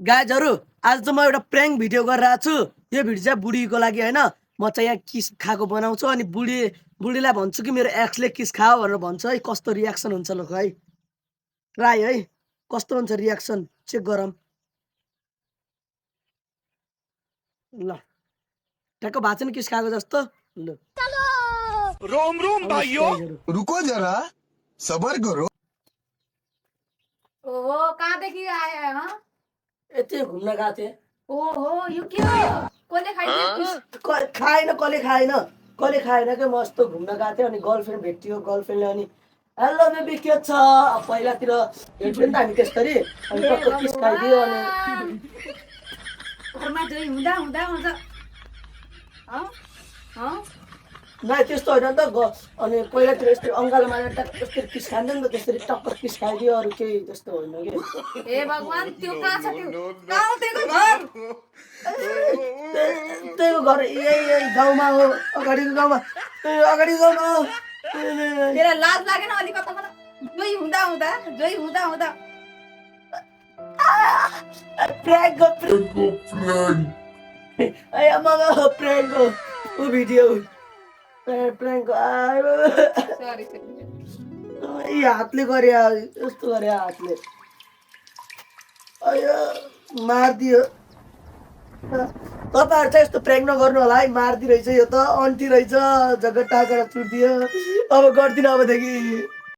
गाइजहरु आज चाहिँ म एउटा प्र्याङ्क भिडियो गरिरहेको छु। यो भिडियो चाहिँ बुढीको लागि हैन। म चाहिँ यहाँ किस खाएको बनाउँछु अनि बुढीलाई भन्छु कि मेरो एक्सले किस खाओ भनेर भन्छु है। कस्तो रियाक्सन हुन्छ ल है। ट्राई है कस्तो हुन्छ रियाक्सन चेक गरौँ। ल ठ्याक्क भएको छैन किस खाएको जस्तो। ल रोम रोम भाइयों रुको जरा सबर करो। ओहो कहाँदेखि आए हैं? यति घुम्न गएको थिएँ। ओहो यो के हो? कसले खाइदियो? खाएन कसले खाएन कि म यस्तो घुम्न गएको थिएँ अनि गर्लफ्रेन्ड भेटियो। गर्लफ्रेन्डले अनि हेलो बेबी के छ पहिलातिर भेट्यो नि त हामी त्यसरी अनि टक्क किस खाइदियो अनि घरमा जोइ हुँदा हुँदा हुन्छ नाइ त्यस्तो होइन नि त। अनि पहिलातिर यस्तो अङ्गालोमा टक्क त्यसरी किस खान्छ नि त त्यसरी टक्क किस खाइदियो अरू केही त्यस्तो होइन कि। ए भगवान त्यो कहाँ छ त्यो? कहाँ हो तेरो घर? त्यही घर यही गाउँमा हो अगाडिको गाउँमा हो। तेरा लाज लागेन अलिकता मलाई? जोइ हुँदा हुँदा प्र्याङ्क प्र्याङ्क हो भिडियो प्र्याङ्क आयो। सरी यी हातले गरे यस्तो गरे हातले अयो मारिदियो। तपाईँहरू चाहिँ यस्तो प्र्याङ्क नगर्नु होला है। मारिदियो रहेछ यो त अन्टी रहेछ जग्गा टाकेर चुटिदियो। अब गर्दिनँ अबदेखि।